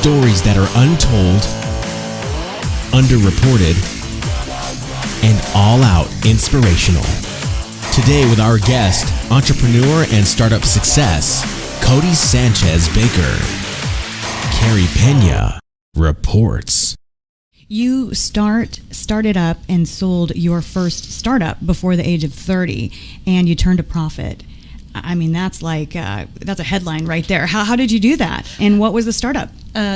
Stories that are untold, underreported, and all-out inspirational. Today with our guest, entrepreneur and startup success, Codie Sanchez Baker. Carey Pena reports. You started up and sold your first startup before the age of 30, and you turned a profit. I mean, that's a headline right there. How did you do that? And what was the startup?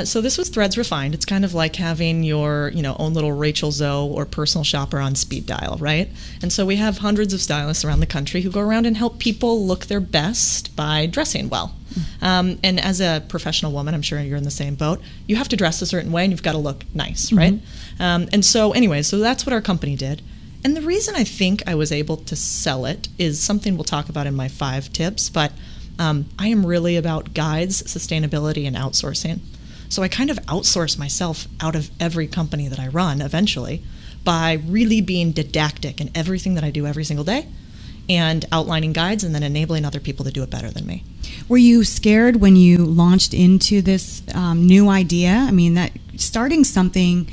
So this was Threads Refined. It's kind of like having your own little Rachel Zoe or personal shopper on speed dial, right? And so we have hundreds of stylists around the country who go around and help people look their best by dressing well. And as a professional woman, I'm sure you're in the same boat, you have to dress a certain way and you've got to look nice, right? And so anyway, so that's what our company did. And the reason I think I was able to sell it is something we'll talk about in my 5 tips, but I am really about guides, sustainability, and outsourcing. So I kind of outsource myself out of every company that I run eventually by really being didactic in everything that I do every single day and outlining guides and then enabling other people to do it better than me. Were you scared when you launched into this new idea? I mean, that starting something...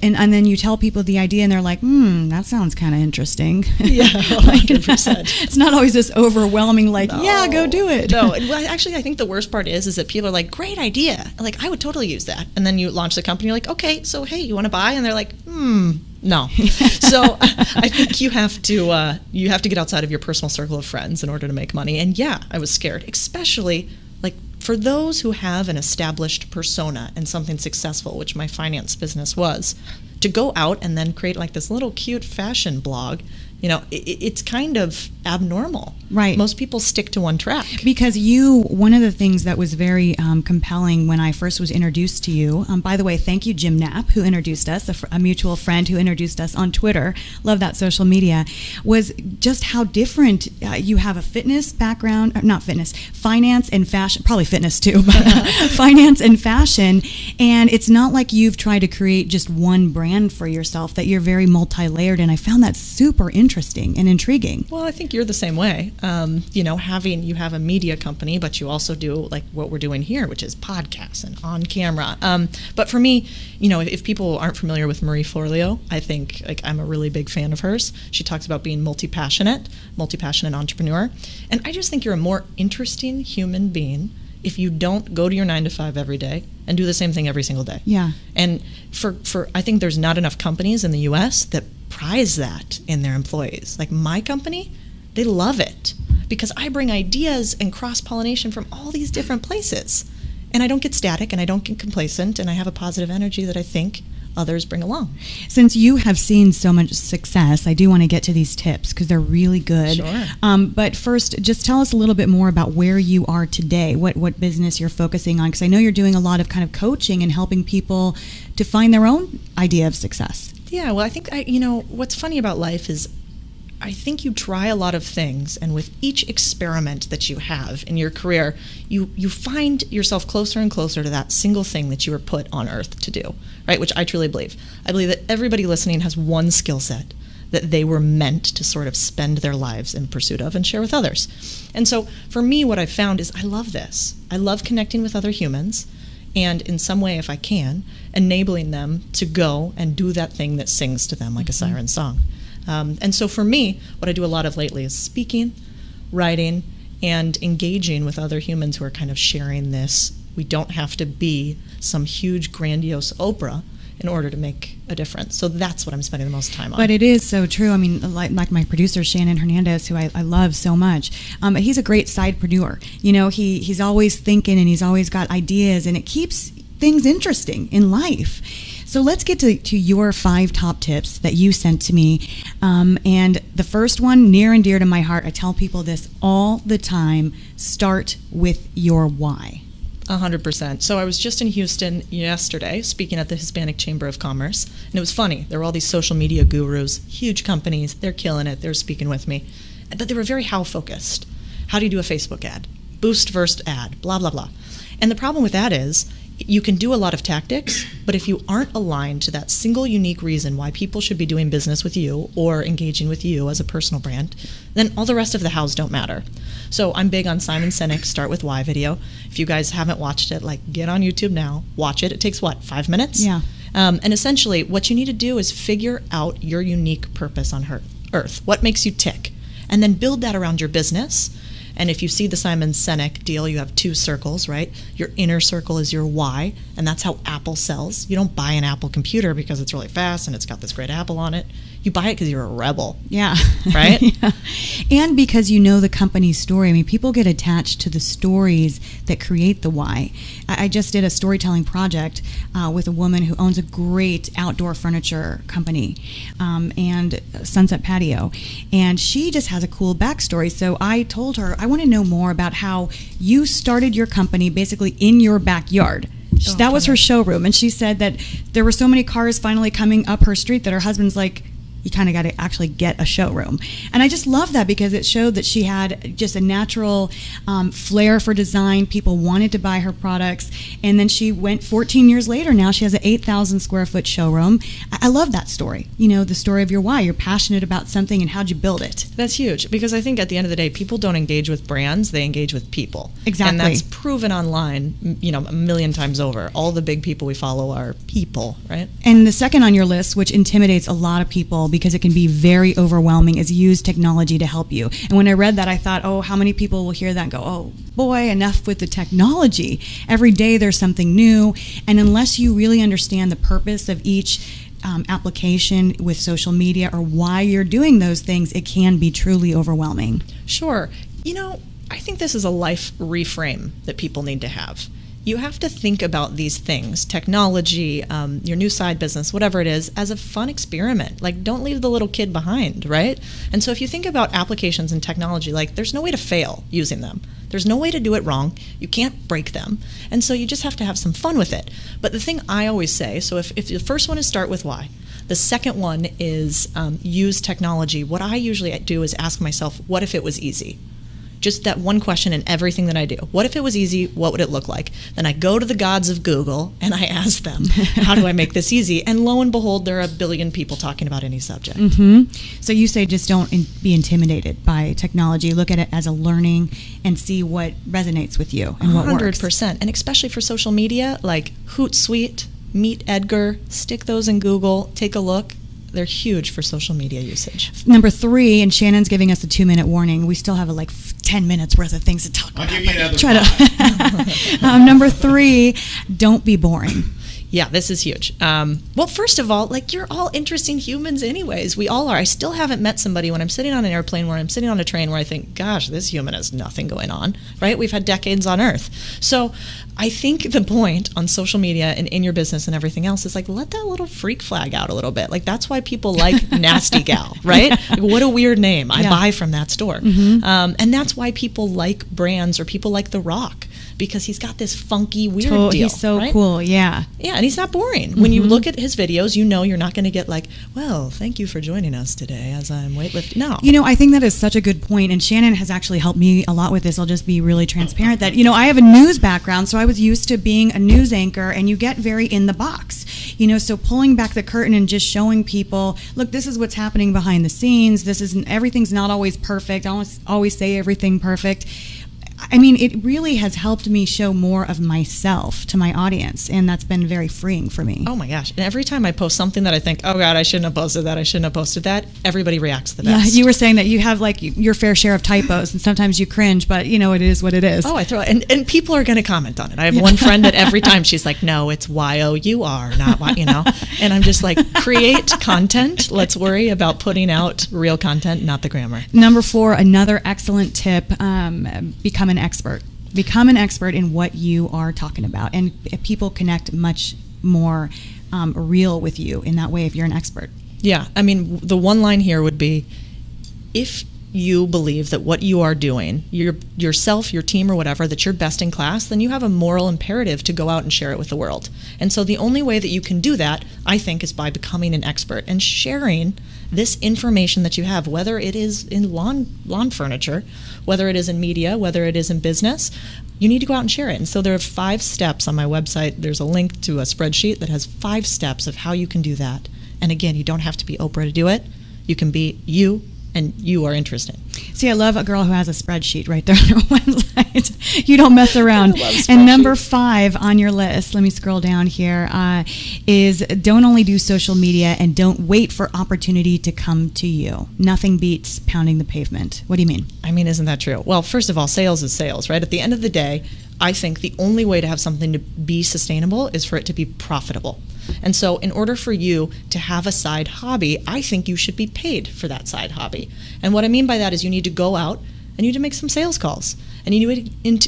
And then you tell people the idea and they're like, that sounds kind of interesting. Yeah, 100%. It's not always this overwhelming, yeah, go do it. No, well, actually, I think the worst part is that people are like, great idea. Like, I would totally use that. And then you launch the company, you're like, okay, so hey, you want to buy? And they're like, no. So I think you have to get outside of your personal circle of friends in order to make money. And yeah, I was scared, especially for those who have an established persona and something successful, which my finance business was, to go out and then create this little cute fashion blog, it's kind of abnormal. Right. Most people stick to one track. Because one of the things that was very compelling when I first was introduced to you, by the way, thank you, Jim Knapp, who introduced us, a mutual friend who introduced us on Twitter, love that social media, was just how different you have a fitness background, not fitness, finance and fashion, probably fitness too, but finance and fashion, and it's not like you've tried to create just one brand for yourself, that you're very multi-layered, and I found that super interesting and intriguing. Well, I think you're the same way. You have a media company, but you also do what we're doing here, which is podcasts and on camera. But for me, if people aren't familiar with Marie Forleo, I think I'm a really big fan of hers. She talks about being multi-passionate entrepreneur. And I just think you're a more interesting human being if you don't go to your 9 to 5 every day and do the same thing every single day. Yeah. And for I think there's not enough companies in the U.S. that prize that in their employees. Like my company, they love it because I bring ideas and cross-pollination from all these different places. And I don't get static and I don't get complacent and I have a positive energy that I think others bring along. Since you have seen so much success, I do want to get to these tips because they're really good. Sure. But first, just tell us a little bit more about where you are today, what business you're focusing on, because I know you're doing a lot of kind of coaching and helping people to find their own idea of success. Yeah, well, I think, what's funny about life is I think you try a lot of things, and with each experiment that you have in your career, you find yourself closer and closer to that single thing that you were put on earth to do, right? Which I truly believe. I believe that everybody listening has one skill set that they were meant to sort of spend their lives in pursuit of and share with others. And so for me, what I've found is I love this. I love connecting with other humans, and in some way, if I can, enabling them to go and do that thing that sings to them like a siren song. And so for me, what I do a lot of lately is speaking, writing, and engaging with other humans who are kind of sharing this. We don't have to be some huge, grandiose Oprah in order to make a difference. So that's what I'm spending the most time on. But it is so true. I mean, like my producer, Shannon Hernandez, who I love so much, he's a great sidepreneur. He's always thinking and he's always got ideas, and it keeps things interesting in life. So let's get to your 5 top tips that you sent to me. And the first one, near and dear to my heart, I tell people this all the time: start with your why. 100%. So I was just in Houston yesterday speaking at the Hispanic Chamber of Commerce, and it was funny. There were all these social media gurus, huge companies, they're killing it, they're speaking with me. But they were very how focused. How do you do a Facebook ad? Boost first ad, blah, blah, blah. And the problem with that is you can do a lot of tactics, but if you aren't aligned to that single unique reason why people should be doing business with you or engaging with you as a personal brand, then all the rest of the hows don't matter. So I'm big on Simon Sinek's Start With Why video. If you guys haven't watched it, like, get on YouTube now, watch it. It takes, 5 minutes? Yeah. And essentially, what you need to do is figure out your unique purpose on Earth. What makes you tick? And then build that around your business. And if you see the Simon Sinek deal, you have 2 circles, right? Your inner circle is your why, and that's how Apple sells. You don't buy an Apple computer because it's really fast and it's got this great Apple on it. You buy it because you're a rebel. Yeah. Right? Yeah. And because you know the company's story. I mean, people get attached to the stories that create the why. I just did a storytelling project with a woman who owns a great outdoor furniture company and Sunset Patio. And she just has a cool backstory. So I told her, I want to know more about how you started your company basically in your backyard. That was her showroom. And she said that there were so many cars finally coming up her street that her husband's like, you kind of got to actually get a showroom. And I just love that because it showed that she had just a natural flair for design. People wanted to buy her products. And then she went 14 years later. Now she has an 8,000 square foot showroom. I love that story. You know, the story of your why. You're passionate about something and how'd you build it? That's huge because I think at the end of the day, people don't engage with brands. They engage with people. Exactly. And that's proven online, a million times over. All the big people we follow are people, right? And the second on your list, which intimidates a lot of people because it can be very overwhelming, is use technology to help you. And when I read that, I thought, oh, how many people will hear that and go, oh boy, enough with the technology. Every day there's something new. And unless you really understand the purpose of each application with social media or why you're doing those things, it can be truly overwhelming. Sure. I think this is a life reframe that people need to have. You have to think about these things, technology, your new side business, whatever it is, as a fun experiment. Like, don't leave the little kid behind, right? And so if you think about applications and technology, like, there's no way to fail using them. There's no way to do it wrong. You can't break them. And so you just have to have some fun with it. But the thing I always say, so if the first one is start with why, the second one is use technology. What I usually do is ask myself, what if it was easy? Just that one question in everything that I do. What if it was easy? What would it look like? Then I go to the gods of Google and I ask them, how do I make this easy? And lo and behold, there are a billion people talking about any subject. Mm-hmm. So you say just don't be intimidated by technology. Look at it as a learning and see what resonates with you and what works. 100%. And especially for social media, like Hootsuite, Meet Edgar, stick those in Google, take a look. They're huge for social media usage. Number 3, and Shannon's giving us a 2-minute warning. We still have 10 minutes worth of things to talk about. I'll give you another Number 3, don't be boring. Yeah, this is huge. Well, first of all, you're all interesting humans anyways. We all are. I still haven't met somebody when I'm sitting on an airplane, where I'm sitting on a train, where I think, gosh, this human has nothing going on, right? We've had decades on Earth. So I think the point on social media and in your business and everything else is let that little freak flag out a little bit. That's why people like Nasty Gal, right? What a weird name. I buy from that store. Mm-hmm. And that's why people like brands, or people like The Rock, because he's got this funky, weird deal. He's so right? cool, yeah. Yeah, and he's not boring. Mm-hmm. When you look at his videos, you're not going to get well, thank you for joining us today as I'm weightlifting. No. I think that is such a good point, and Shannon has actually helped me a lot with this. I'll just be really transparent that, I have a news background, so I was used to being a news anchor, and you get very in the box. So pulling back the curtain and just showing people, look, this is what's happening behind the scenes. Everything's not always perfect. I don't always say everything perfect. I mean, it really has helped me show more of myself to my audience, and that's been very freeing for me. Oh my gosh. And every time I post something that I think, oh God, I shouldn't have posted that, everybody reacts the best. Yeah, you were saying that you have your fair share of typos, and sometimes you cringe, but it is what it is. Oh, I throw it. And people are going to comment on it. I have one friend that every time she's like, no, it's Y-O-U-R, not Y, And I'm just create content. Let's worry about putting out real content, not the grammar. Number 4, another excellent tip, become an expert. Become an expert in what you are talking about, and people connect much more real with you in that way if you're an expert. Yeah, I mean, the one line here would be, if you believe that what you are doing, yourself, your team, or whatever, that you're best in class, then you have a moral imperative to go out and share it with the world. And so the only way that you can do that, I think, is by becoming an expert and sharing this information that you have, whether it is in lawn furniture, whether it is in media, whether it is in business. You need to go out and share it. And so there are 5 steps on my website. There's a link to a spreadsheet that has 5 steps of how you can do that. And again, you don't have to be Oprah to do it. You can be you, and you are interesting. See, I love a girl who has a spreadsheet right there on her website. You don't mess around. I love And number 5 on your list, let me scroll down here, is don't only do social media and don't wait for opportunity to come to you. Nothing beats pounding the pavement. What do you mean? I mean, isn't that true? Well, first of all, sales is sales, right? At the end of the day, I think the only way to have something to be sustainable is for it to be profitable. And so in order for you to have a side hobby, I think you should be paid for that side hobby. And what I mean by that is you need to go out and you need to make some sales calls. And you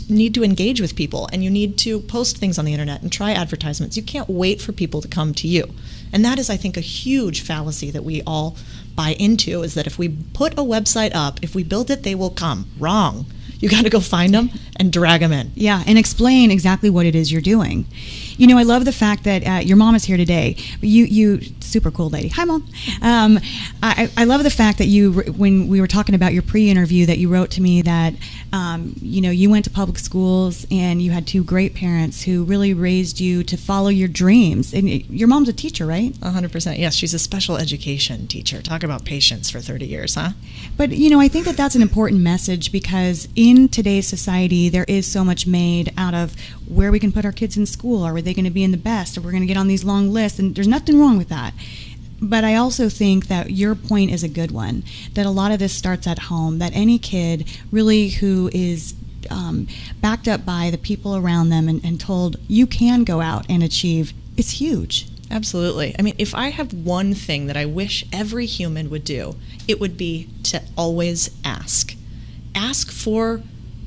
need to engage with people. And you need to post things on the internet and try advertisements. You can't wait for people to come to you. And that is, I think, a huge fallacy that we all buy into, is that if we put a website up, if we build it, they will come. Wrong. You got to go find them and drag them in. Yeah, and explain exactly what it is you're doing. You know, I love the fact that your mom is here today. You super cool lady. Hi, Mom. I love the fact that when we were talking about your pre-interview, that you wrote to me that, you went to public schools and you had 2 great parents who really raised you to follow your dreams. And your mom's a teacher, right? 100%. Yes, she's a special education teacher. Talk about patience for 30 years, huh? But, I think that that's an important message, because in today's society, there is so much made out of where we can put our kids in school. Are they going to be in the best? Or we're going to get on these long lists? And there's nothing wrong with that. But I also think that your point is a good one, that a lot of this starts at home, that any kid really who is backed up by the people around them and told you can go out and achieve, it's huge. Absolutely. I mean, if I have one thing that I wish every human would do, it would be to always ask. Ask for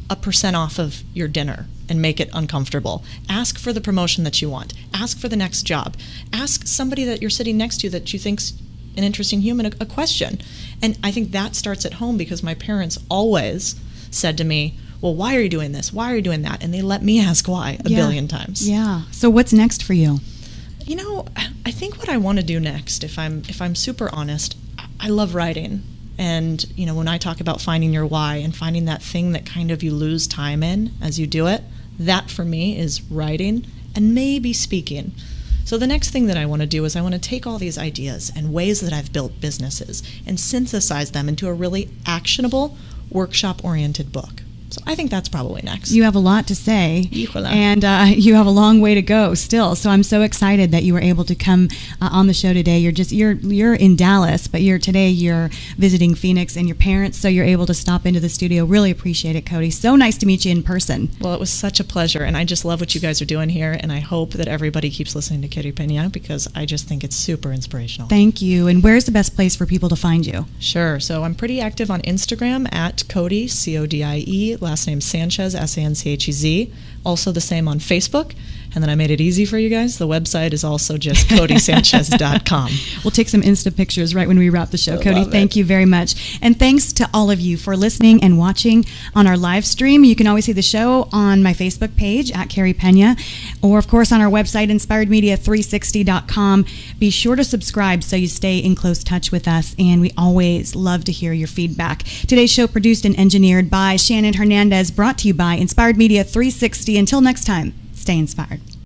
a % off of your dinner and make it uncomfortable. Ask for the promotion that you want. Ask for the next job. Ask somebody that you're sitting next to that you think's an interesting human a question. And I think that starts at home, because my parents always said to me, well, why are you doing this? Why are you doing that? And they let me ask why a billion times. Yeah. So what's next for you? I think what I want to do next, if I'm super honest, I love writing. And, when I talk about finding your why and finding that thing that kind of you lose time in as you do it, that for me is writing and maybe speaking. So the next thing that I want to do is I want to take all these ideas and ways that I've built businesses and synthesize them into a really actionable, workshop-oriented book. So I think that's probably next. You have a lot to say, Híjole. and you have a long way to go still. So I'm so excited that you were able to come on the show today. You're in Dallas, but you're visiting Phoenix and your parents, so you're able to stop into the studio. Really appreciate it, Codie. So nice to meet you in person. Well, it was such a pleasure, and I just love what you guys are doing here, and I hope that everybody keeps listening to Codie Peña, because I just think it's super inspirational. Thank you. And where's the best place for people to find you? Sure. So I'm pretty active on Instagram at Codie, Codie, last name Sanchez, Sanchez. Also the same on Facebook. And then I made it easy for you guys. The website is also just CodieSanchez.com. We'll take some Insta pictures right when we wrap the show. Codie, thank you very much. And thanks to all of you for listening and watching on our live stream. You can always see the show on my Facebook page at Carey Peña, or of course on our website, inspiredmedia360.com. Be sure to subscribe so you stay in close touch with us, and we always love to hear your feedback. Today's show produced and engineered by Shannon Hernandez, brought to you by Inspired Media 360. Until next time, stay inspired.